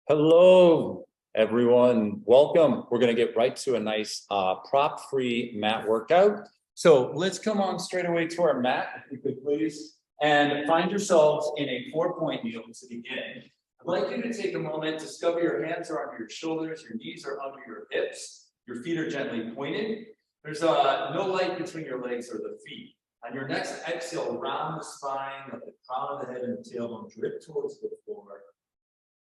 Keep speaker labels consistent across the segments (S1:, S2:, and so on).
S1: Hello, everyone. Welcome. We're going to get right to a nice prop-free mat workout. So let's come on straight away to our mat, if you could please, and find yourselves in a 4-point kneel to begin. I'd like you to take a moment, discover your hands are under your shoulders, your knees are under your hips, your feet are gently pointed. There's no light between your legs or the feet. On your next exhale, round the spine, let the crown of the head and the tailbone drip towards the floor.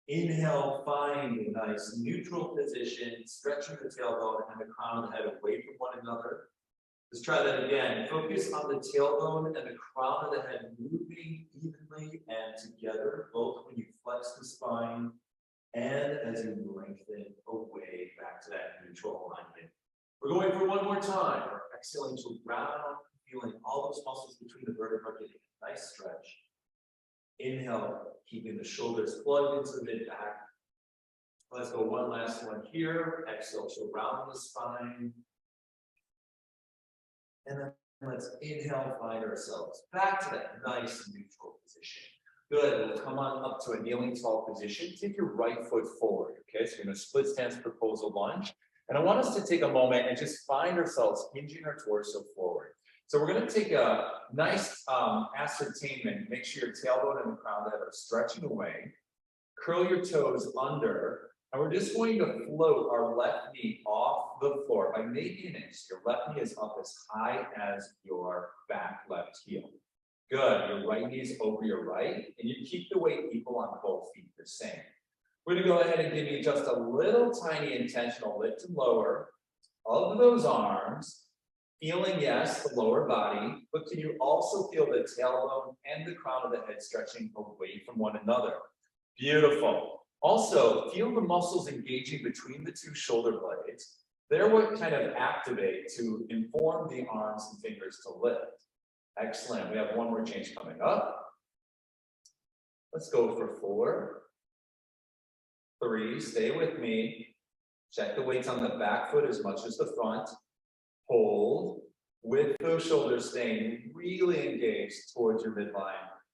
S1: Inhale, find a nice neutral position, stretching the tailbone and the crown of the head away from one another. Let's try that again. Focus on the tailbone and the crown of the head moving evenly and together, both when you flex the spine and as you lengthen away back to that neutral alignment. We're going for one more time. We're exhaling to round, feeling all those muscles between the vertebrae getting a nice stretch. Inhale, keeping the shoulders plugged into the mid-back. Let's go one last one here. Exhale to round the spine. And then let's inhale, find ourselves back to that nice neutral position. Good. We'll come on up to a kneeling tall position. Take your right foot forward. Okay, so you're going to split stance proposal lunge. And I want us to take a moment and just find ourselves hinging our torso forward. So we're going to take a nice ascertainment. Make sure your tailbone and the crown of the head are stretching away. Curl your toes under. And we're just going to float our left knee off the floor by maybe an inch. Your left knee is up as high as your back left heel. Good. Your right knee is over your right. And you keep the weight equal on both feet the same. We're going to go ahead and give you just a little tiny intentional lift and lower of those arms. Feeling, yes, the lower body, but can you also feel the tailbone and the crown of the head stretching away from one another? Beautiful. Also, feel the muscles engaging between the two shoulder blades. They're what kind of activate to inform the arms and fingers to lift. Excellent. We have one more change coming up. Let's go for 4, 3. Stay with me. Check the weights on the back foot as much as the front. Hold with those shoulders staying really engaged towards your midline.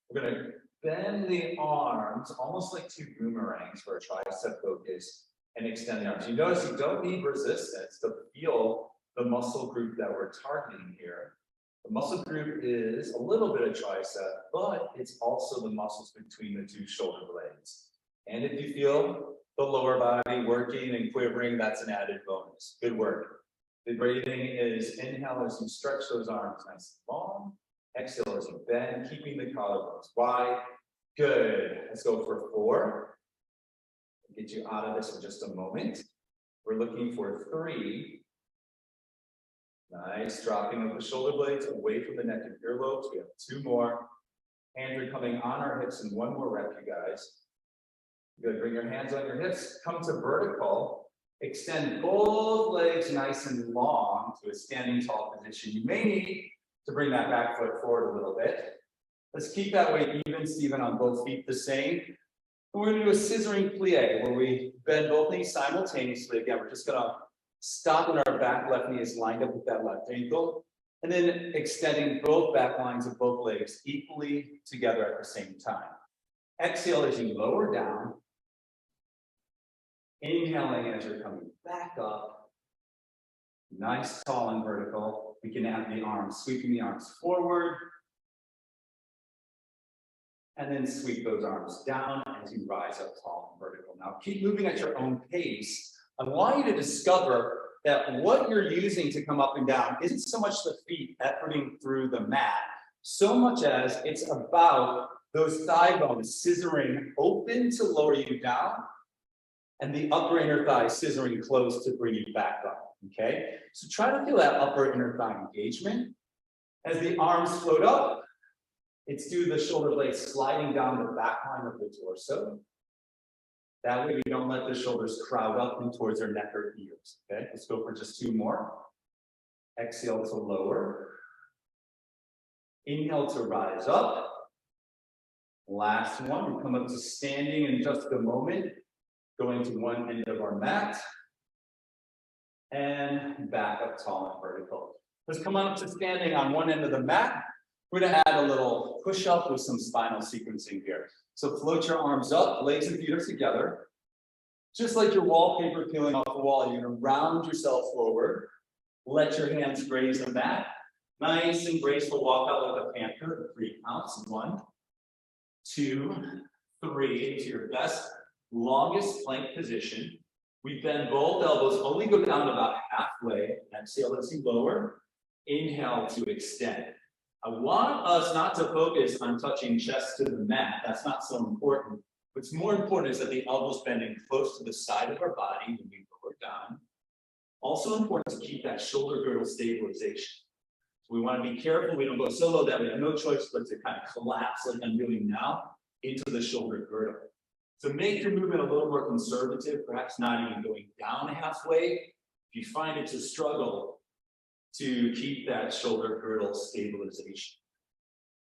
S1: We're going to bend the arms almost like 2 boomerangs for a tricep focus and extend the arms. You notice you don't need resistance to feel the muscle group that we're targeting here. The muscle group is a little bit of tricep, but it's also the muscles between the 2 shoulder blades. And if you feel the lower body working and quivering, that's an added bonus. Good work. The breathing is inhale as you stretch those arms nice and long. Exhale as you bend, keeping the collarbones wide. Good. Let's go for 4. Get you out of this in just a moment. We're looking for 3. Nice. Dropping of the shoulder blades away from the neck and earlobes. We have 2 more. Hands are coming on our hips in one more rep, you guys. Good. Bring your hands on your hips. Come to vertical. Extend both legs nice and long to a standing tall position. You may need to bring that back foot forward a little bit. Let's keep that weight even, Stephen, on both feet the same. And we're going to do a scissoring plie where we bend both knees simultaneously. Again, we're just going to stop when our back left knee is lined up with that left ankle. And then extending both back lines of both legs equally together at the same time. Exhale as you lower down. Inhaling as you're coming back up. Nice, tall, and vertical. We can have the arms, sweeping the arms forward. And then sweep those arms down as you rise up tall and vertical. Now keep moving at your own pace. I want you to discover that what you're using to come up and down isn't so much the feet efforting through the mat, so much as it's about those thigh bones scissoring open to lower you down, and the upper inner thigh scissoring close to bring you back up, okay? So try to feel that upper inner thigh engagement. As the arms float up, it's due to the shoulder blades sliding down the back line of the torso. That way we don't let the shoulders crowd up and towards their neck or ears, okay? Let's go for just 2 more. Exhale to lower. Inhale to rise up. Last one, we come up to standing in just a moment. Going to one end of our mat, and back up tall and vertical. Let's come on up to standing on one end of the mat. We're going to add a little push-up with some spinal sequencing here. So float your arms up, legs and feet are together.
S2: Just like your wallpaper peeling off the wall, you're gonna round yourself forward. Let your hands graze the mat. Nice and graceful walk out like a panther. 3 counts. 1, 2, 3. Into your best, longest plank position. We bend both elbows, only go down about halfway. Exhale as you lower. Inhale to extend. I want us not to focus on touching chest to the mat. That's not so important. What's more important is that the elbows bending close to the side of our body when we lower down. Also important to keep that shoulder girdle stabilization. So we want to be careful we don't go so low that we have no choice but to kind of collapse like I'm doing now into the shoulder girdle. So make your movement a little more conservative, perhaps not even going down halfway. If you find it's a struggle to keep that shoulder girdle stabilization.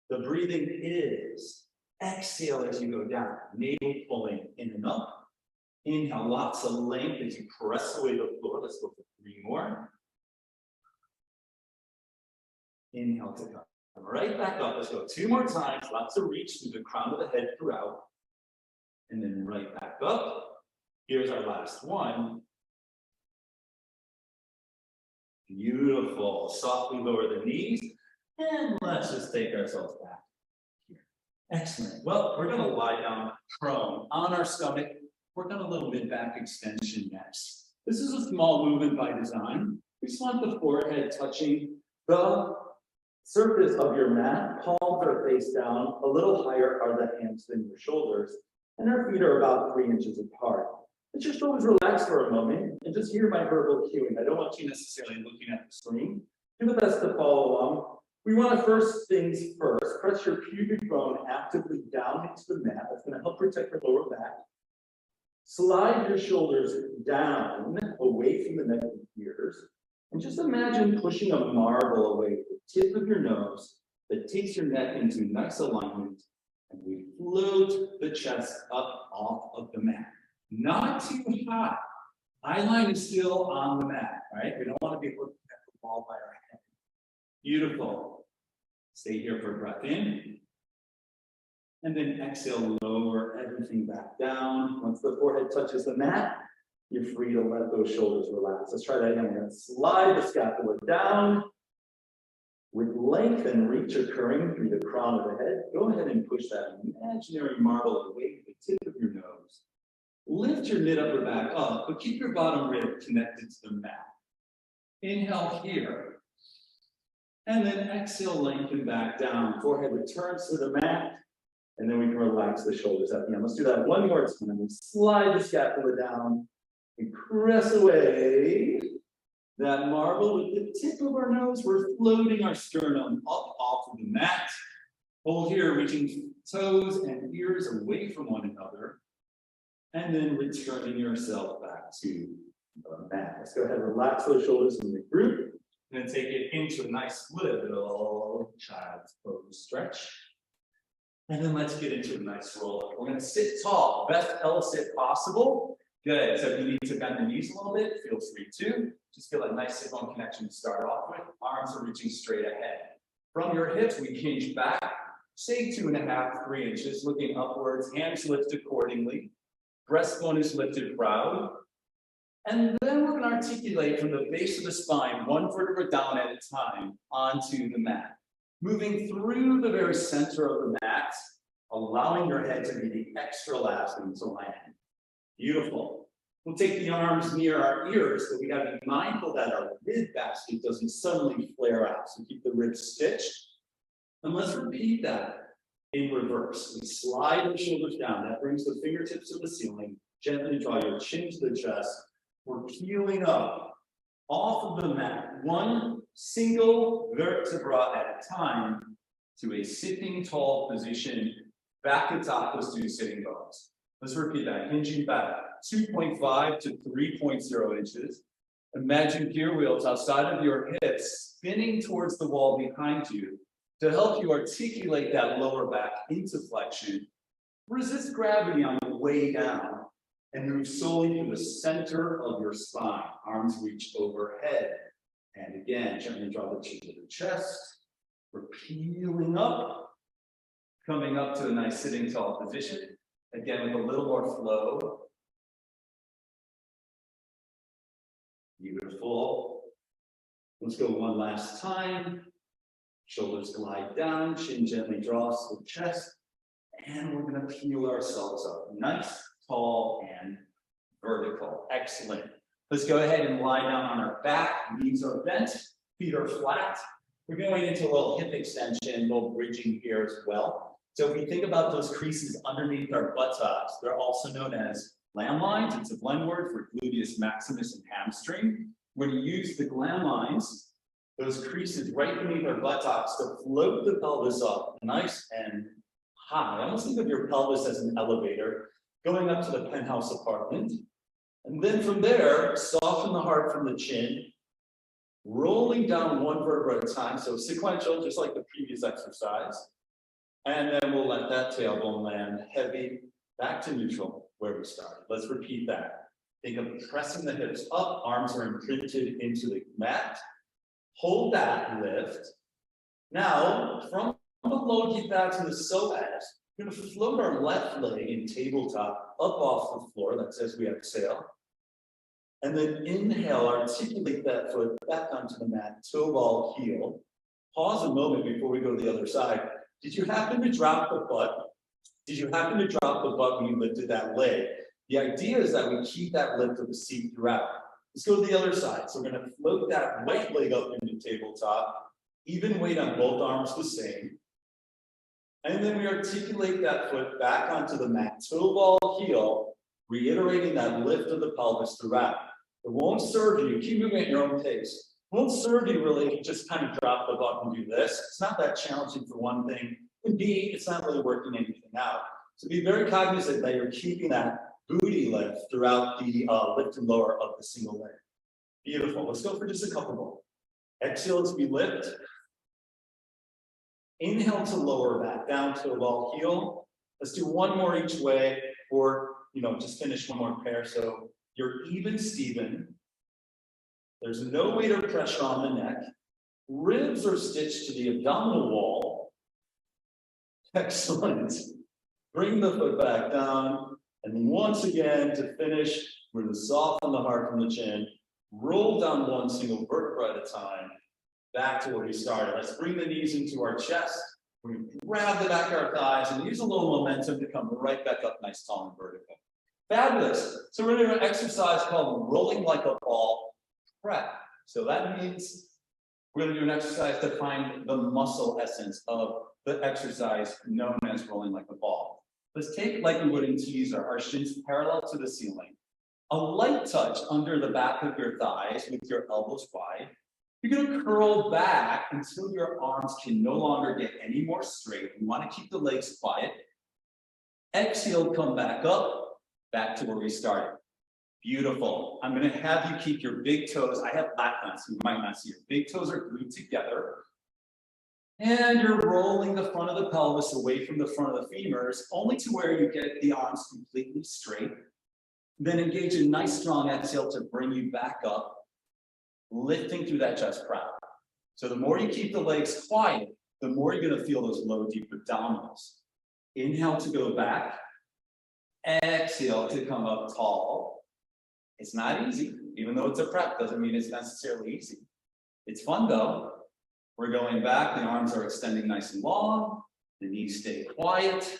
S2: The breathing is exhale as you go down, navel pulling in and up. Inhale, lots of length as you press away the floor. Let's go for 3 more. Inhale to come right back up. Let's go 2 more times. Lots of reach through the crown of the head throughout. And then right back up. Here's our last one. Beautiful. Softly lower the knees. And let's just take ourselves back here. Excellent. Well, we're going to lie down prone on our stomach. Work on a little mid-back extension next. This is a small movement by design. We just want the forehead touching the surface of your mat. Palms are face down. A little higher are the hands than your shoulders. And our feet are about 3 inches apart. Let your shoulders relax for a moment and just hear my verbal cueing. I don't want you necessarily looking at the screen. Do the best to follow along. We want to first things first. Press your pubic bone actively down into the mat. That's going to help protect your lower back. Slide your shoulders down, away from the neck and ears. And just imagine pushing a marble away with the tip of your nose that takes your neck into nice alignment. And we float the chest up off of the mat. Not too high. Eyeline is still on the mat, right? We don't want to be looking at the wall by our head. Beautiful. Stay here for a breath in. And then exhale, lower everything back down. Once the forehead touches the mat, you're free to let those shoulders relax. Let's try that again. We're going to slide the scapula down with length and reach occurring through the crown of the head. Go ahead and push that imaginary marble away with the tip of your nose. Lift your mid upper back up, but keep your bottom rib connected to the mat. Inhale here. And then exhale, lengthen back down. Forehead returns to the mat. And then we can relax the shoulders at the end. Let's do that one more time. We slide the scapula down. We press away that marble with the tip of our nose. We're floating our sternum up off of the mat. Hold here, reaching toes and ears away from one another. And then returning yourself back to the mat. Let's go ahead and relax those shoulders in the group. And then take it into a nice little child's pose stretch. And then let's get into a nice roll. We're going to sit tall, best L sit possible. Good. So if you need to bend the knees a little bit, feel free to. Just feel a nice sit bone connection to start off with. Arms are reaching straight ahead. From your hips, we hinge back, say 2.5, 3 inches, looking upwards, hands lift accordingly. Breastbone is lifted proud. And then we're going to articulate from the base of the spine, 1 vertebra down at a time, onto the mat. Moving through the very center of the mat, allowing your head to be the extra last thing to land. Beautiful. We'll take the arms near our ears, but we got to be mindful that our rib basket doesn't suddenly flare out. So keep the ribs stitched. And let's repeat that in reverse. We slide the shoulders down. That brings the fingertips to the ceiling. Gently draw your chin to the chest. We're peeling up off of the mat, one single vertebra at a time to a sitting tall position, back atop those 2 sitting bones. Let's repeat that. Hinging back 2.5 to 3.0 inches. Imagine gear wheels outside of your hips spinning towards the wall behind you to help you articulate that lower back into flexion. Resist gravity on the way down and move solely to the center of your spine. Arms reach overhead. And again, gently draw the chin to the chest. We're peeling up, coming up to a nice sitting tall position. Again, with a little more flow. Beautiful. Let's go one last time. Shoulders glide down, chin gently draws to the chest. And we're going to peel ourselves up. Nice, tall, and vertical. Excellent. Let's go ahead and lie down on our back. Knees are bent, feet are flat. We're going into a little hip extension, a little bridging here as well. So if we think about those creases underneath our buttocks, they're also known as landlines. It's a blend word for gluteus maximus and hamstring. When you use the gland lines, those creases right beneath our buttocks to float the pelvis up nice and high. Almost think of your pelvis as an elevator going up to the penthouse apartment. And then from there, soften the heart from the chin, rolling down one vertebra at a time. So sequential, just like the previous exercise. And then we'll let that tailbone land heavy back to neutral where we started. Let's repeat that. Think of pressing the hips up, arms are imprinted into the mat. Hold that lift. Now, from below, get back to the psoas. We're going to float our left leg in tabletop up off the floor. That's as we exhale. And then inhale, articulate that foot back onto the mat, toe ball, heel. Pause a moment before we go to the other side. Did you happen to drop the butt? Did you happen to drop the butt when you lifted that leg? The idea is that we keep that lift of the seat throughout. Let's go to the other side. So we're going to float that right leg up into tabletop. Even weight on both arms the same. And then we articulate that foot back onto the mat, toe ball, heel, reiterating that lift of the pelvis throughout. It won't serve you, keep moving at your own pace. It won't serve you really if you just kind of drop the butt and do this. It's not that challenging for one thing. And B, it's not really working anything out. So be very cognizant that you're keeping that booty lift throughout the lift and lower of the single leg. Beautiful. Let's go for just a couple more. Exhale as we lift. Inhale to lower back down to a ball heel. Let's do one more each way, or just finish one more pair. So you're even Steven. There's no weight or pressure on the neck. Ribs are stitched to the abdominal wall. Excellent. Bring the foot back down. And then once again, to finish, we're going to soften the heart from the chin. Roll down one single vertebra at a time. Back to where we started. Let's bring the knees into our chest. We're going to grab the back of our thighs and use a little momentum to come right back up nice, tall, and vertical. Fabulous. So we're going to do an exercise called rolling like a ball prep. So that means we're going to do an exercise to find the muscle essence of the exercise known as rolling like a ball. Let's take, like we would in teaser, our shins parallel to the ceiling. A light touch under the back of your thighs with your elbows wide. You're going to curl back until your arms can no longer get any more straight. You want to keep the legs quiet. Exhale, come back up, back to where we started. Beautiful. I'm going to have you keep your big toes. I have lap bands, so you might not see your big toes are glued together. And you're rolling the front of the pelvis away from the front of the femurs, only to where you get the arms completely straight. Then engage a nice strong exhale to bring you back up, lifting through that chest proud. So the more you keep the legs quiet, the more you're going to feel those low, deep abdominals. Inhale to go back. Exhale to come up tall. It's not easy. Even though it's a prep, doesn't mean it's necessarily easy. It's fun though. We're going back. The arms are extending nice and long. The knees stay quiet.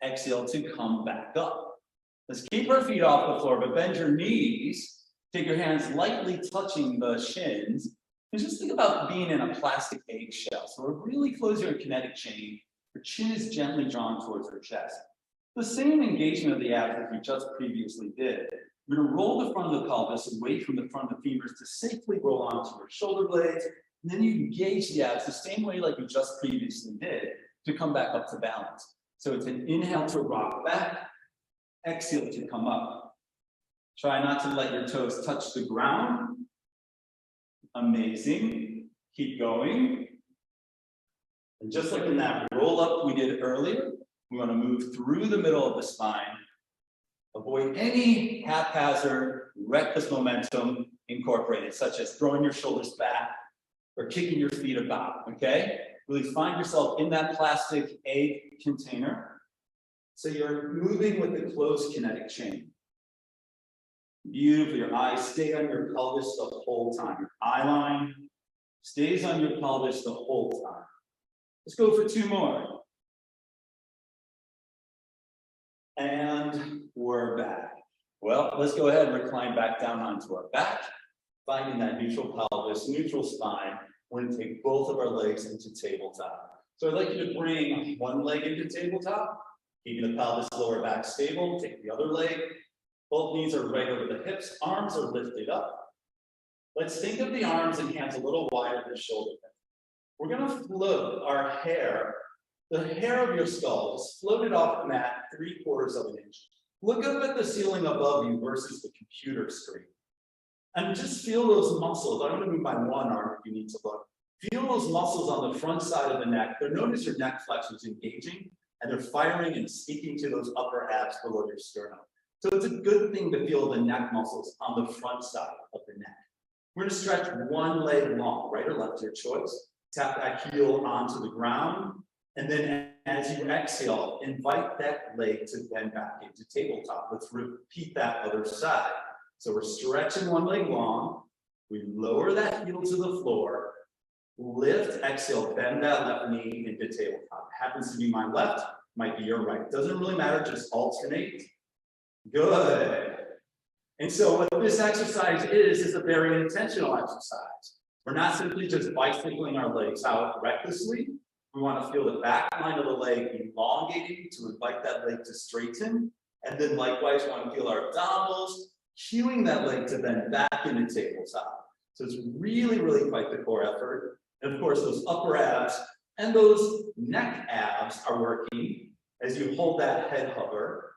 S2: Exhale to come back up. Let's keep our feet off the floor, but bend your knees. Take your hands lightly touching the shins. And just think about being in a plastic eggshell. So we're really closing your kinetic chain. Your chin is gently drawn towards your chest. The same engagement of the abs that we just previously did. We're going to roll the front of the pelvis away from the front of the femurs to safely roll onto your shoulder blades. And then you engage the abs the same way like we just previously did to come back up to balance. So it's an inhale to rock back, exhale to come up. Try not to let your toes touch the ground. Amazing. Keep going. And just like in that roll up we did earlier, we want to move through the middle of the spine. Avoid any haphazard, reckless momentum incorporated, such as throwing your shoulders back or kicking your feet about, okay? Really find yourself in that plastic egg container. So you're moving with the closed kinetic chain. Beautiful, your eyes stay on your pelvis the whole time. Your eye line stays on your pelvis the whole time. Let's go for 2 more. And we're back. Well, let's go ahead and recline back down onto our back, finding that neutral pelvis, neutral spine. We're going to take both of our legs into tabletop. So I'd like you to bring one leg into tabletop, keeping the pelvis lower back stable. Take the other leg. Both knees are right over the hips. Arms are lifted up. Let's think of the arms and hands a little wider than the shoulder. We're going to float our hair. The hair of your skull is floated off the mat 3/4 of an inch. Look up at the ceiling above you versus the computer screen. And just feel those muscles. I'm going to move my one arm if you need to look. Feel those muscles on the front side of the neck. They're known as your neck flexors engaging, and they're firing and speaking to those upper abs below your sternum. So it's a good thing to feel the neck muscles on the front side of the neck. We're going to stretch one leg long, right or left, your choice. Tap that heel onto the ground. And then as you exhale, invite that leg to bend back into tabletop. Let's repeat that other side. So we're stretching one leg long. We lower that heel to the floor. Lift, exhale, bend that left knee into tabletop. Happens to be my left, might be your right. Doesn't really matter, just alternate. Good. And so what this exercise is a very intentional exercise. We're not simply just bicycling our legs out recklessly. We want to feel the back line of the leg elongating to invite that leg to straighten. And then likewise, we want to feel our abdominals, cueing that leg to bend back into tabletop. So it's really, really quite the core effort. And of course, those upper abs and those neck abs are working as you hold that head hover.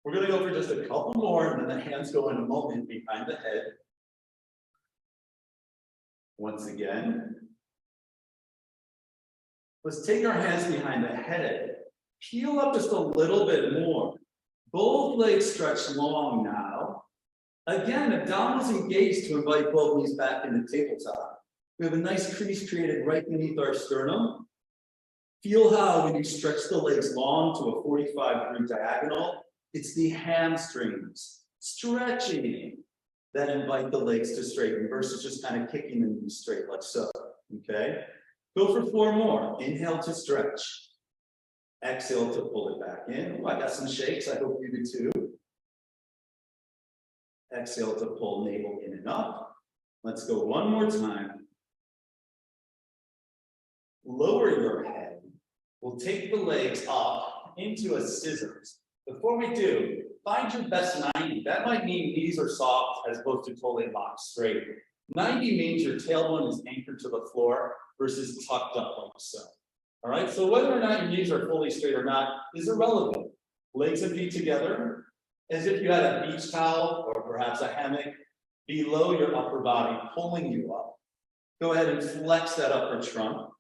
S2: We're going to go for just a couple more, and then the hands go in a moment behind the head. Once again. Let's take our hands behind the head. Peel up just a little bit more. Both legs stretch long now. Again, abdominals engaged to invite both knees back into tabletop. We have a nice crease created right beneath our sternum. Feel how when you stretch the legs long to a 45-degree diagonal, it's the hamstrings stretching that invite the legs to straighten versus just kind of kicking the knees straight like so, okay? Go for 4 more. Inhale to stretch. Exhale to pull it back in. Oh, I got some shakes. I hope you do too. Exhale to pull navel in and up. Let's go one more time. Lower your head. We'll take the legs up into a scissors. Before we do, find your best 90. That might mean knees are soft as opposed to totally locked straight. 90 means your tailbone is anchored to the floor versus tucked up like so. All right, so whether or not your knees are fully straight or not is irrelevant. Legs and feet together, as if you had a beach towel or perhaps a hammock below your upper body, pulling you up. Go ahead and flex that upper trunk.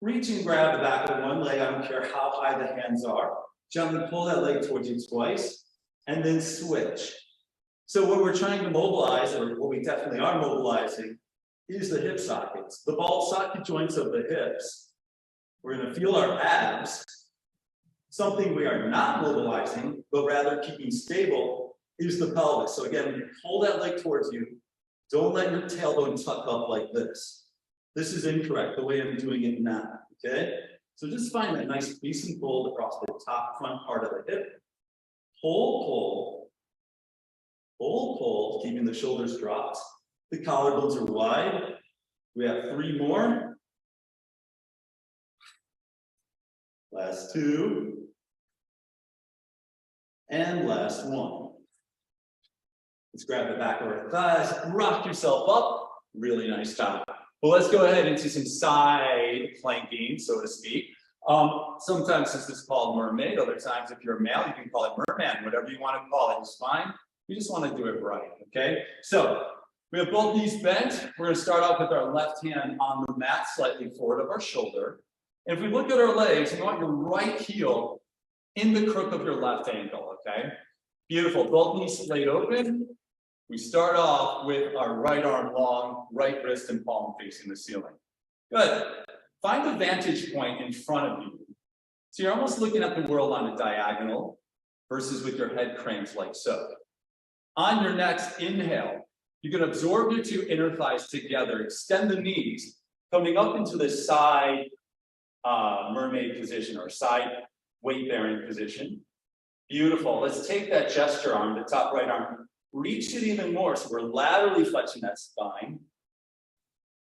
S2: Reach and grab the back of one leg. I don't care how high the hands are. Gently pull that leg towards you twice, and then switch. So what we're trying to mobilize, or what we definitely are mobilizing, is the hip sockets, the ball socket joints of the hips. We're going to feel our abs. Something we are not mobilizing, but rather keeping stable, is the pelvis. So again, when you pull that leg towards you, don't let your tailbone tuck up like this. This is incorrect, the way I'm doing it now, okay? So just find that nice decent fold across the top front part of the hip. Pull, pull. Pull, pull, keeping the shoulders dropped. The collarbones are wide. We have 3 more. Last 2. And last 1. Let's grab the back of our thighs, rock yourself up. Really nice job. Well, let's go ahead into some side planking, so to speak. Sometimes this is called mermaid. Other times, if you're a male, you can call it merman. Whatever you want to call it is fine. We just want to do it right, okay? So we have both knees bent. We're going to start off with our left hand on the mat, slightly forward of our shoulder. And if we look at our legs, you want your right heel in the crook of your left ankle, okay? Beautiful. Both knees splayed open. We start off with our right arm long, right wrist and palm facing the ceiling. Good. Find the vantage point in front of you. So you're almost looking at the world on a diagonal versus with your head cranked like so. On your next inhale, you can absorb your two inner thighs together, extend the knees, coming up into the side mermaid position or side weight-bearing position. Beautiful. Let's take that gesture arm, the top right arm, reach it even more. So we're laterally flexing that spine.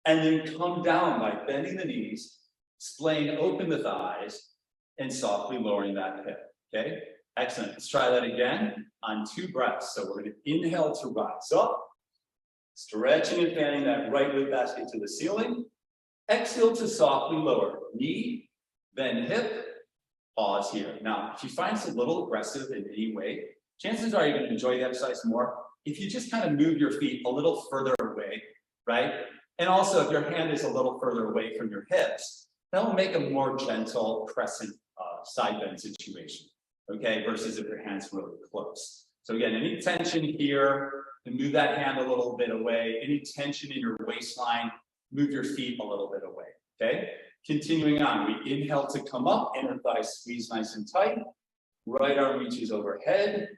S2: And then come down by bending the knees, splaying open the thighs, and softly lowering that hip. Okay? Excellent. Let's try that again on 2 breaths. So we're going to inhale to rise up, stretching and fanning that right leg basket to the ceiling. Exhale to softly lower. Knee, then hip. Pause here. Now, if you find this a little aggressive in any way, chances are you're going to enjoy the exercise more if you just kind of move your feet a little further away, right? And also, if your hand is a little further away from your hips, that'll make a more gentle crescent side bend situation, okay? Versus if your hand's really close. So again, any tension here, and move that hand a little bit away. Any tension in your waistline, move your feet a little bit away, okay? Continuing on, we inhale to come up, inner thigh squeeze nice and tight. Right arm reaches overhead.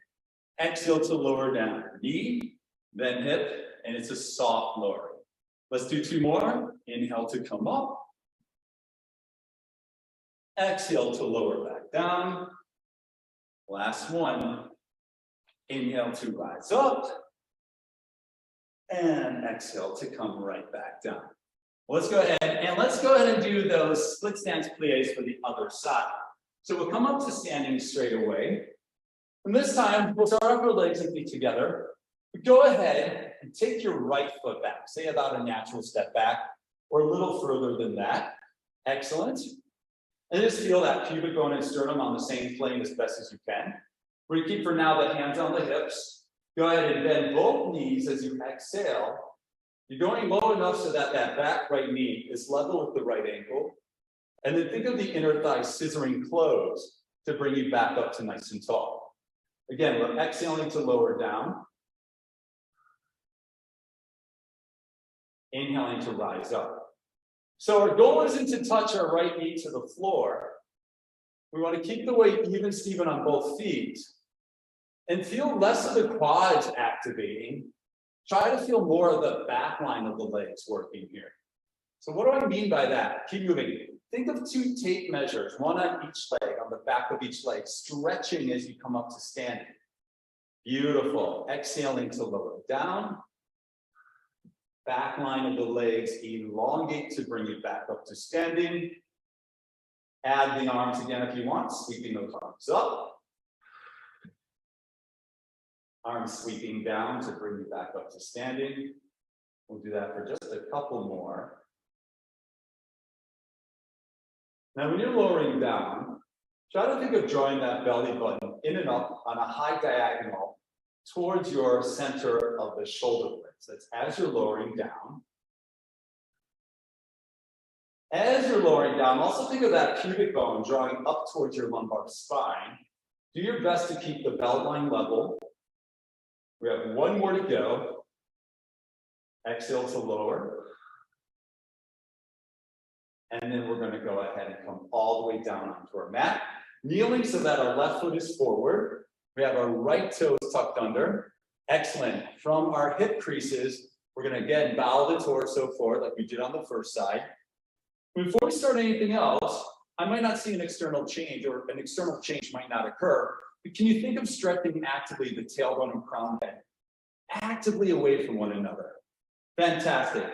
S2: Exhale to lower down. Knee, then hip, and it's a soft lowering. Let's do 2 more. Inhale to come up. Exhale to lower back down. Last one. Inhale to rise up. And exhale to come right back down. Let's go ahead and do those split stance pliés for the other side. So we'll come up to standing straight away. And this time, we'll start off our legs and feet together. Go ahead and take your right foot back, say about a natural step back, or a little further than that. Excellent. And just feel that pubic bone and sternum on the same plane as best as you can. We're going to keep for now the hands on the hips. Go ahead and bend both knees as you exhale. You're going low enough so that that back right knee is level with the right ankle. And then think of the inner thigh scissoring close to bring you back up to nice and tall. Again, we're exhaling to lower down. Inhaling to rise up. So our goal isn't to touch our right knee to the floor. We want to keep the weight even Steven on both feet. And feel less of the quads activating. Try to feel more of the back line of the legs working here. So what do I mean by that? Keep moving. Think of 2 tape measures, one on each leg, on the back of each leg, stretching as you come up to standing. Beautiful. Exhaling to lower down. Back line of the legs elongate to bring you back up to standing. Add the arms again if you want, sweeping those arms up. Arms sweeping down to bring you back up to standing. We'll do that for just a couple more. Now, when you're lowering down, try to think of drawing that belly button in and up on a high diagonal towards your center of the shoulder blades. That's as you're lowering down. As you're lowering down, also think of that pubic bone drawing up towards your lumbar spine. Do your best to keep the belt line level. We have 1 more to go. Exhale to lower. And then we're going to go ahead and come all the way down onto our mat. Kneeling so that our left foot is forward. We have our right toes tucked under. Excellent. From our hip creases, we're going to again bow the torso forward like we did on the first side. Before we start anything else, I might not see an external change, or an external change might not occur. But can you think of stretching actively the tailbone and crown bend actively away from one another? Fantastic.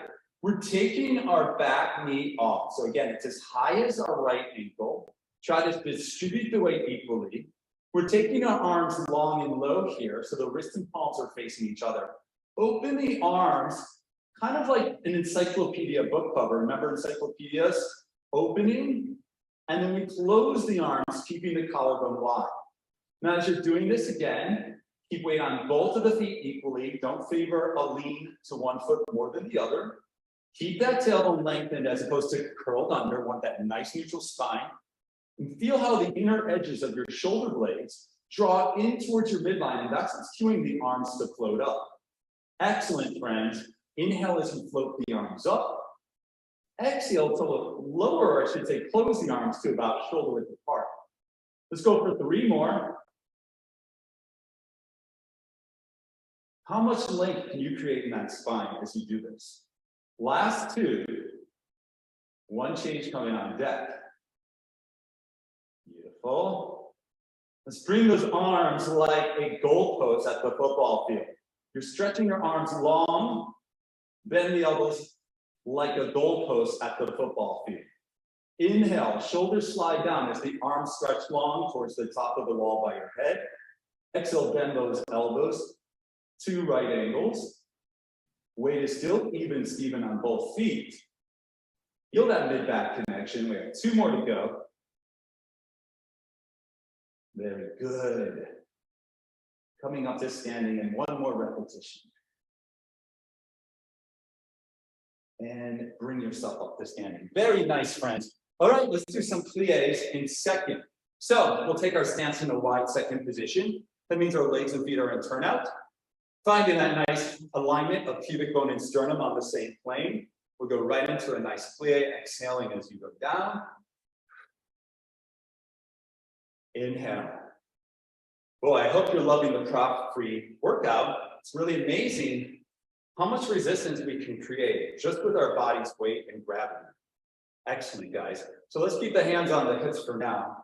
S2: We're taking our back knee off. So again, it's as high as our right ankle. Try to distribute the weight equally. We're taking our arms long and low here, so the wrist and palms are facing each other. Open the arms, kind of like an encyclopedia book cover. Remember encyclopedias? Opening, and then we close the arms, keeping the collarbone wide. Now, as you're doing this again, keep weight on both of the feet equally. Don't favor a lean to one foot more than the other. Keep that tailbone lengthened as opposed to curled under. Want that nice neutral spine. And feel how the inner edges of your shoulder blades draw in towards your midline, and that's what's cueing the arms to float up. Excellent, friends. Inhale as you float the arms up. Exhale to lower, I should say, close the arms to about shoulder width apart. Let's go for 3 more. How much length can you create in that spine as you do this? Last two, one change coming on deck. Beautiful. Let's bring those arms like a goalpost at the football field. You're stretching your arms long, bend the elbows like a goalpost at the football field. Inhale, shoulders slide down as the arms stretch long towards the top of the wall by your head. Exhale, bend those elbows to right angles. Weight is still even, Steven, on both feet. Feel that mid-back connection. We have two more to go. Very good. Coming up to standing and one more repetition. And bring yourself up to standing. Very nice, friends. All right, let's do some plies in second. So we'll take our stance in a wide second position. That means our legs and feet are in turnout. Finding that nice alignment of pubic bone and sternum on the same plane. We'll go right into a nice plie, exhaling as you go down. Inhale. Boy, I hope you're loving the prop-free workout. It's really amazing how much resistance we can create just with our body's weight and gravity. Excellent, guys. So let's keep the hands on the hips for now,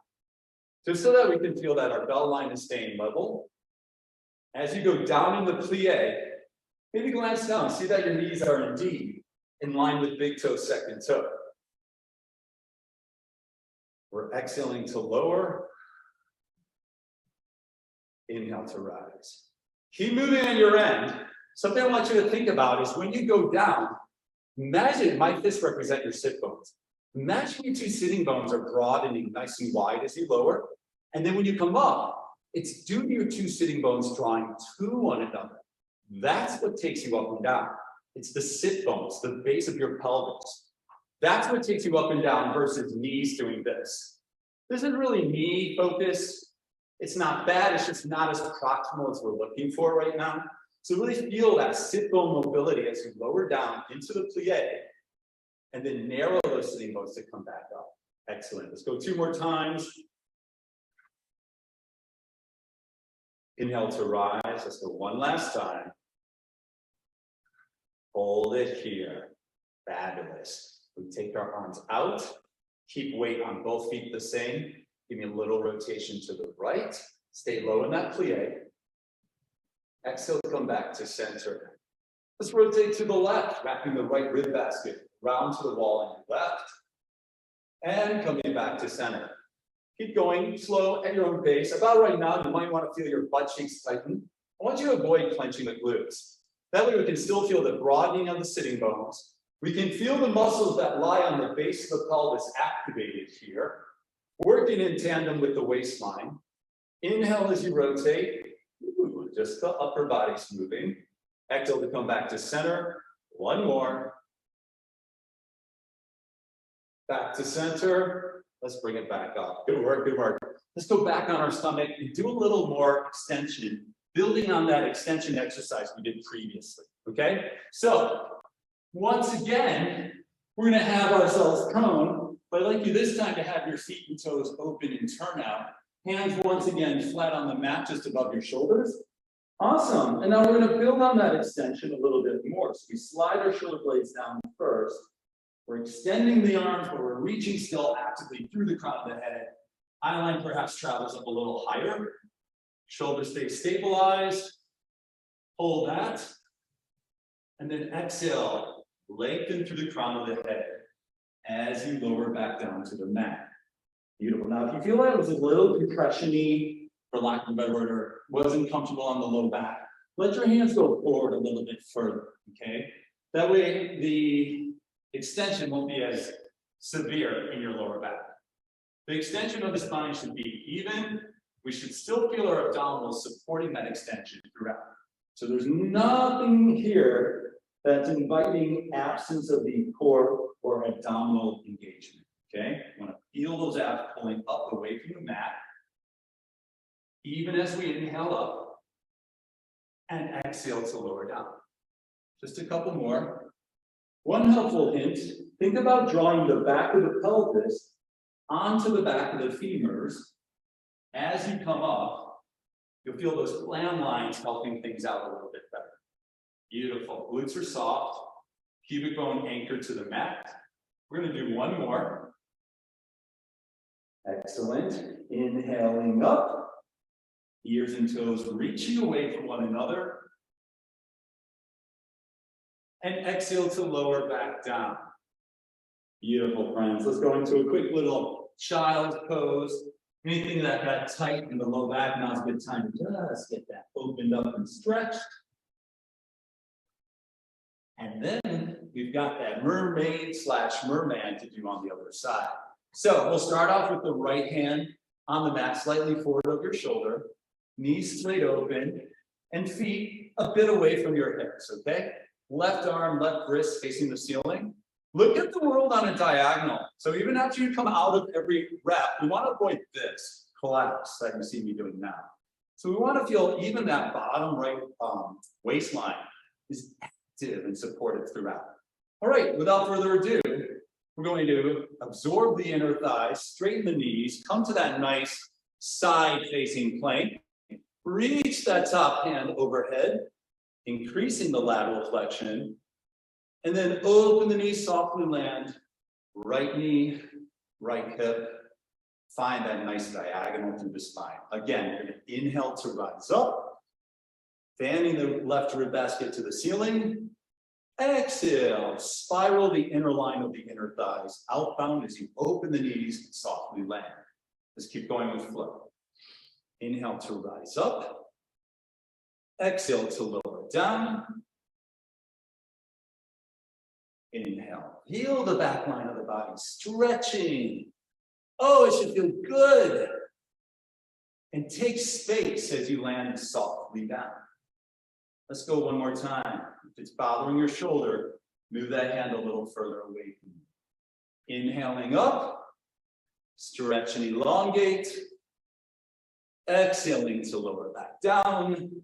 S2: just so that we can feel that our bell line is staying level. As you go down in the plie, maybe glance down, see that your knees are indeed in line with big toe, second toe. We're exhaling to lower. Inhale to rise. Keep moving on your end. Something I want you to think about is when you go down, imagine my fists represent your sit bones. Imagine your two sitting bones are broadening nice and wide as you lower. And then when you come up, it's due to your two sitting bones drawing to one another. That's what takes you up and down. It's the sit bones, the base of your pelvis. That's what takes you up and down versus knees doing this. This isn't really knee focus. It's not bad, it's just not as proximal as we're looking for right now. So really feel that sit bone mobility as you lower down into the plie and then narrow those sitting bones to come back up. Excellent. Let's go two more times. Inhale to rise. Let's go one last time. Hold it here. Fabulous. We take our arms out. Keep weight on both feet the same. Give me a little rotation to the right. Stay low in that plie. Exhale, come back to center. Let's rotate to the left, wrapping the right rib basket round to the wall on your left. And coming back to center. Keep going slow at your own pace. About right now, you might want to feel your butt cheeks tighten. I want you to avoid clenching the glutes. That way we can still feel the broadening of the sitting bones. We can feel the muscles that lie on the base of the pelvis activated here, working in tandem with the waistline. Inhale as you rotate. Ooh, just the upper body's moving. Exhale to come back to center. One more. Back to center. Let's bring it back up. Good work, good work. Let's go back on our stomach and do a little more extension, building on that extension exercise we did previously, okay? So, once again, we're gonna have ourselves prone, but I'd like you this time to have your feet and toes open and turn out. Hands once again flat on the mat just above your shoulders. Awesome, and now we're gonna build on that extension a little bit more. So we slide our shoulder blades down first. We're extending the arms, but we're reaching still actively through the crown of the head. Eye line perhaps travels up a little higher. Shoulders stay stabilized. Hold that. And then exhale, lengthen through the crown of the head as you lower back down to the mat. Beautiful. Now, if you feel that it was a little compression-y, for lack of a better word, or wasn't comfortable on the low back, let your hands go forward a little bit further, okay? That way, the extension won't be as severe in your lower back. The extension of the spine should be even. We should still feel our abdominals supporting that extension throughout. So there's nothing here that's inviting absence of the core or abdominal engagement, okay? You want to feel those abs pulling up away from the mat, even as we inhale up and exhale to lower down. Just a couple more. One helpful hint, think about drawing the back of the pelvis onto the back of the femurs. As you come up, you'll feel those gland lines helping things out a little bit better. Beautiful. Glutes are soft. Pubic bone anchored to the mat. We're going to do one more. Excellent. Inhaling up. Ears and toes reaching away from one another. And exhale to lower back down. Beautiful, friends. Let's go into a quick little child pose. Anything that got tight in the low back, now's a good time to just get that opened up and stretched. And then we've got that mermaid/merman to do on the other side. So we'll start off with the right hand on the mat, slightly forward of your shoulder, knees straight open, and feet a bit away from your hips, okay? Left arm, left wrist facing the ceiling. Look at the world on a diagonal. So even after you come out of every rep, we want to avoid this collapse that you see me doing now. So we want to feel even that bottom right waistline is active and supported throughout. All right, without further ado, we're going to absorb the inner thighs, straighten the knees, come to that nice side-facing plank, reach that top hand overhead, increasing the lateral flexion, and then open the knees, softly land, right knee, right hip, find that nice diagonal through the spine. Again, you're going to inhale to rise up, fanning the left rib basket to the ceiling. Exhale, spiral the inner line of the inner thighs outbound as you open the knees and softly land. Let's keep going with flow. Inhale to rise up. Exhale to lower down. Inhale, feel the back line of the body stretching. Oh, it should feel good. And take space as you land softly down. Let's go one more time. If it's bothering your shoulder, move that hand a little further away from you. Inhaling up, stretch and elongate. Exhaling to lower back down.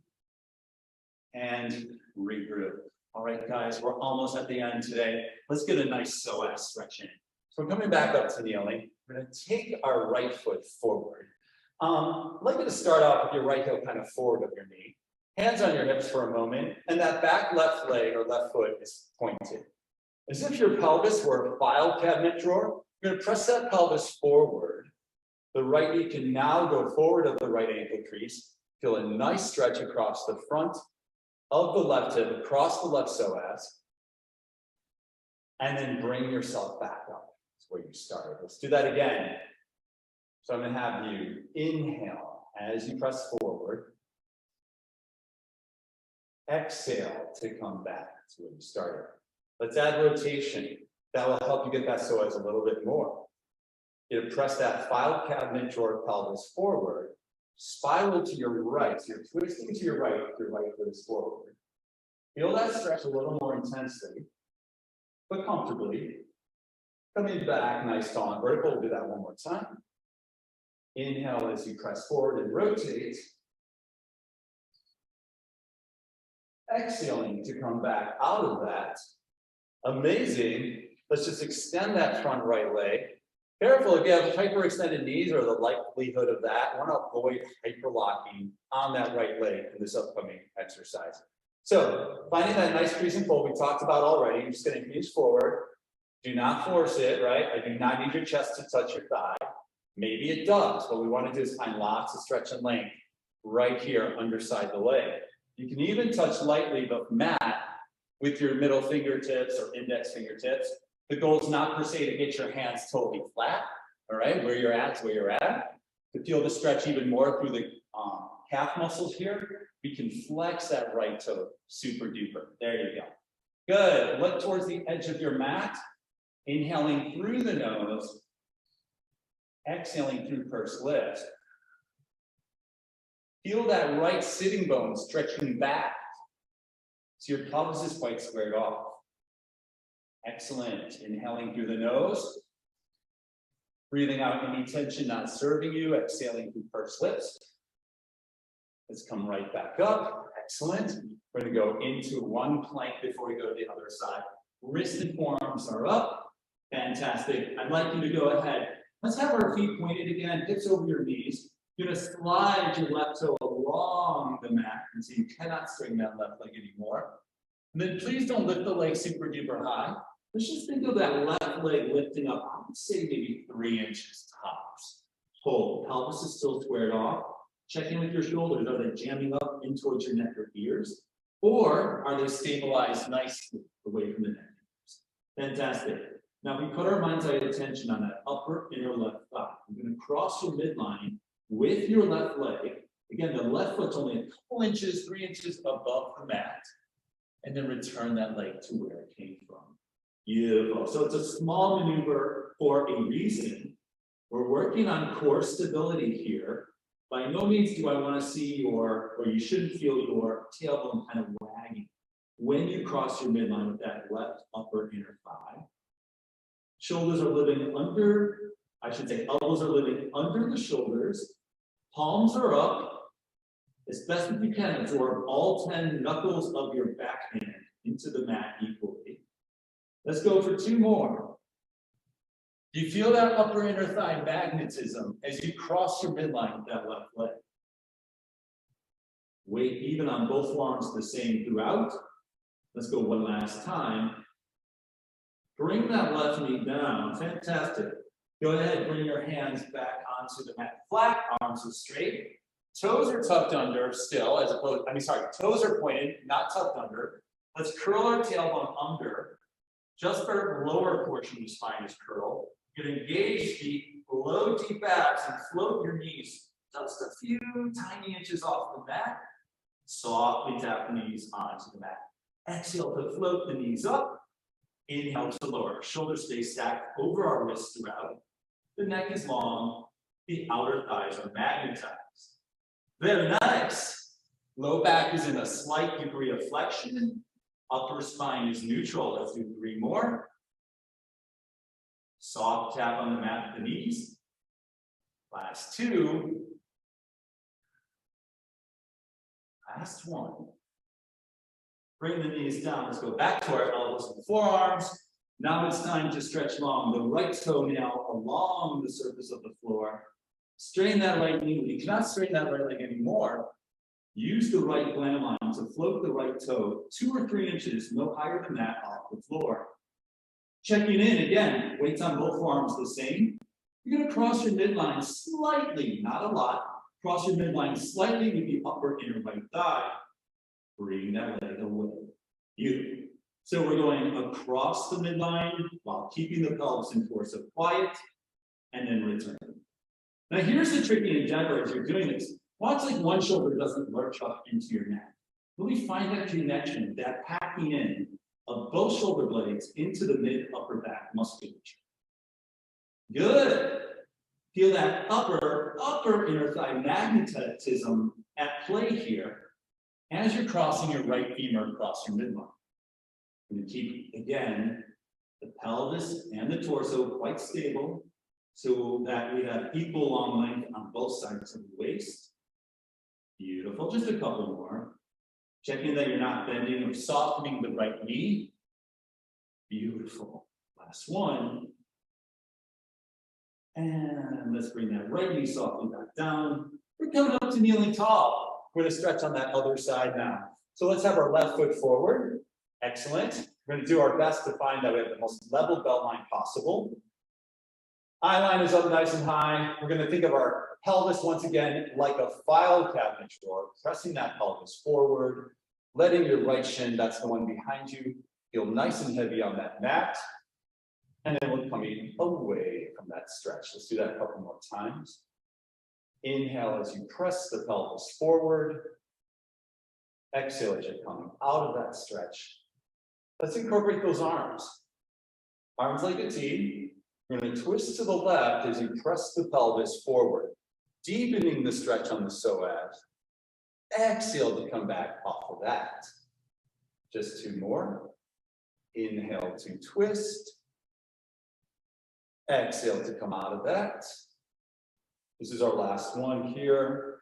S2: And regroup. All right, guys, we're almost at the end today. Let's get a nice psoas stretch in. So we're coming back up to kneeling. We're going to take our right foot forward. I'd like you to start off with your right heel kind of forward of your knee. Hands on your hips for a moment, and that back left leg or left foot is pointed. As if your pelvis were a file cabinet drawer, you're going to press that pelvis forward. The right knee can now go forward of the right ankle crease. Feel a nice stretch across the front of the left hip, across the left psoas. And then bring yourself back up. That's where you started. Let's do that again. So I'm going to have you inhale as you press forward. Exhale to come back. That's where you started. Let's add rotation. That will help you get that psoas a little bit more. You press that file cabinet drawer pelvis forward, spiral to your right. So you're twisting to your right foot is forward. Feel that stretch a little more intensely, but comfortably. Coming back, nice tall and vertical. We'll do that one more time. Inhale as you press forward and rotate. Exhaling to come back out of that. Amazing. Let's just extend that front right leg. Careful, if you have hyperextended knees or the likelihood of that, want to avoid hyperlocking on that right leg in this upcoming exercise. So, finding that nice crease and fold we talked about already, you're just going to knees forward. Do not force it, right? I do not need your chest to touch your thigh. Maybe it does. What we want to do is find lots of stretch and length right here underside the leg. You can even touch lightly the mat with your middle fingertips or index fingertips. The goal is not per se to get your hands totally flat, all right? Where you're at is where you're at. To feel the stretch even more through the calf muscles here, we can flex that right toe super duper. There you go. Good. Look towards the edge of your mat. Inhaling through the nose. Exhaling through pursed lips. Feel that right sitting bone stretching back. So your pelvis is quite squared off. Excellent. Inhaling through the nose. Breathing out any tension not serving you. Exhaling through pursed lips. Let's come right back up. Excellent. We're going to go into one plank before we go to the other side. Wrist and forearms are up. Fantastic. I'd like you to go ahead. Let's have our feet pointed again. Hips over your knees. You're going to slide your left toe along the mat. And so you cannot string that left leg anymore. And then please don't lift the leg super duper high. Let's just think of that left leg lifting up, I would say maybe 3 inches tops. Hold, pelvis is still squared off. Check in with your shoulders. Are they jamming up in towards your neck or ears? Or are they stabilized nicely away from the neck? Fantastic. Now we put our mind's eye attention on that upper inner left thigh. You're going to cross your midline with your left leg. Again, the left foot's only a couple inches, 3 inches above the mat. And then return that leg to where it came from. Beautiful. So it's a small maneuver for a reason. We're working on core stability here. By no means do I want to see or you shouldn't feel your tailbone kind of wagging when you cross your midline with that left upper inner thigh. Shoulders are living under, I should say elbows are living under the shoulders. Palms are up. As best as you can, absorb all 10 knuckles of your back hand into the mat equally. Let's go for 2 more. Do you feel that upper inner thigh magnetism as you cross your midline with that left leg? Weight even on both forearms the same throughout. Let's go one last time. Bring that left knee down. Fantastic. Go ahead, bring your hands back onto the mat. Flat, arms are straight. Toes are tucked under still, as opposed, toes are pointed, not tucked under. Let's curl our tailbone under. Just our lower portion of the spine is curled. You can engage the low deep abs and float your knees just a few tiny inches off the mat. Softly tap the knees onto the mat. Exhale to float the knees up. Inhale to lower. Shoulders stay stacked over our wrists throughout. The neck is long. The outer thighs are magnetized. Very nice. Low back is in a slight degree of flexion. Upper spine is neutral. Let's do 3 more. Soft tap on the mat with the knees. Last 2. Last 1. Bring the knees down. Let's go back to our elbows and forearms. Now it's time to stretch long. The right toenail along the surface of the floor. Straighten that right knee. When you cannot straighten that right leg anymore, use the right gland line to float the right toe 2 or 3 inches, no higher than that, off the floor. Checking in again, weights on both forearms the same. You're going to cross your midline slightly, not a lot. Cross your midline slightly with the upper inner right thigh. Bring that leg away. Beautiful. So we're going across the midline while keeping the pelvis and torso quiet, and then return. Now here's the tricky endeavor as you're doing this. Watch like one shoulder doesn't lurch up into your neck. Really find that connection, that packing in of both shoulder blades into the mid-upper back musculature. Good. Feel that upper inner thigh magnetism at play here as you're crossing your right femur across your midline. We're going to keep, again, the pelvis and the torso quite stable so that we have equal long length on both sides of the waist. Beautiful. Just a couple more. Checking that you're not bending or softening the right knee. Beautiful. Last one. And let's bring that right knee softly back down. We're coming up to kneeling tall. We're going to stretch on that other side now. So let's have our left foot forward. Excellent. We're going to do our best to find that we have the most level belt line possible. Eye line is up nice and high. We're going to think of our pelvis once again like a file cabinet drawer, pressing that pelvis forward, letting your right shin, that's the one behind you, feel nice and heavy on that mat. And then we're coming away from that stretch. Let's do that a couple more times. Inhale as you press the pelvis forward. Exhale as you're coming out of that stretch. Let's incorporate those arms. Arms like a T. We're going to twist to the left as you press the pelvis forward, deepening the stretch on the psoas. Exhale to come back off of that. Just 2 more. Inhale to twist. Exhale to come out of that. This is our last one here.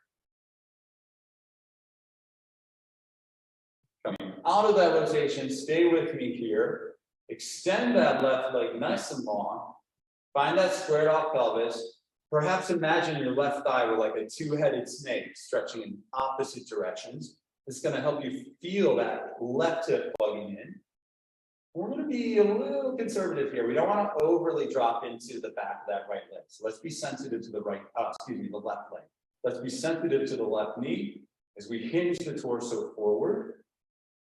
S2: Coming out of that rotation, stay with me here. Extend that left leg nice and long. Find that squared off pelvis. Perhaps imagine your left thigh were like a 2-headed snake stretching in opposite directions.
S1: It's gonna help you feel that left hip plugging in. We're gonna be a little conservative here. We don't want to overly drop into the back of that right leg. So let's be sensitive to the the left leg. Let's be sensitive to the left knee as we hinge the torso forward.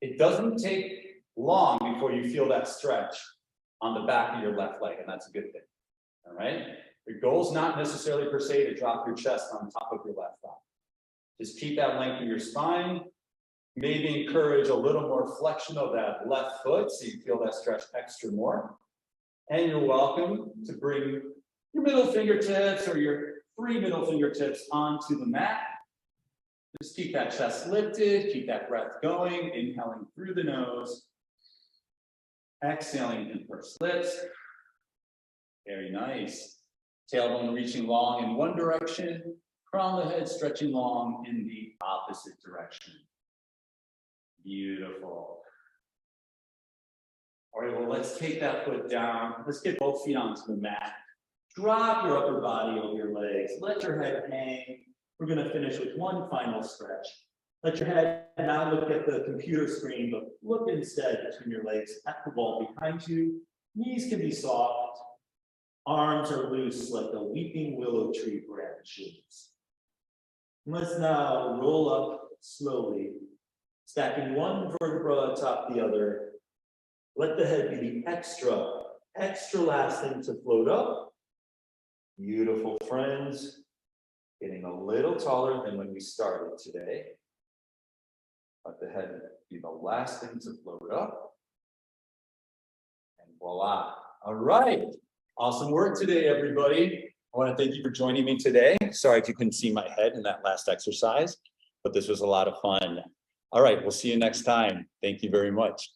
S1: It doesn't take long before you feel that stretch on the back of your left leg, and that's a good thing. All right. The goal is not necessarily per se to drop your chest on top of your left thigh. Just keep that length in your spine. Maybe encourage a little more flexion of that left foot so you feel that stretch extra more. And you're welcome to bring your middle fingertips or your 3 middle fingertips onto the mat. Just keep that chest lifted, keep that breath going, inhaling through the nose, exhaling in pursed lips. Very nice. Tailbone reaching long in one direction, crown of the head stretching long in the opposite direction. Beautiful. All right, well, let's take that foot down. Let's get both feet onto the mat. Drop your upper body over your legs. Let your head hang. We're going to finish with one final stretch. Let your head not look at the computer screen, but look instead between your legs at the wall behind you. Knees can be soft. Arms are loose like the weeping willow tree branches. Let's now roll up slowly, stacking one vertebra atop the other. Let the head be the extra last thing to float up. Beautiful, friends. Getting a little taller than when we started today. Let the head be the last thing to float up. And voila. All right. Awesome work today, everybody. I want to thank you for joining me today. Sorry if you couldn't see my head in that last exercise, but this was a lot of fun. All right, we'll see you next time. Thank you very much.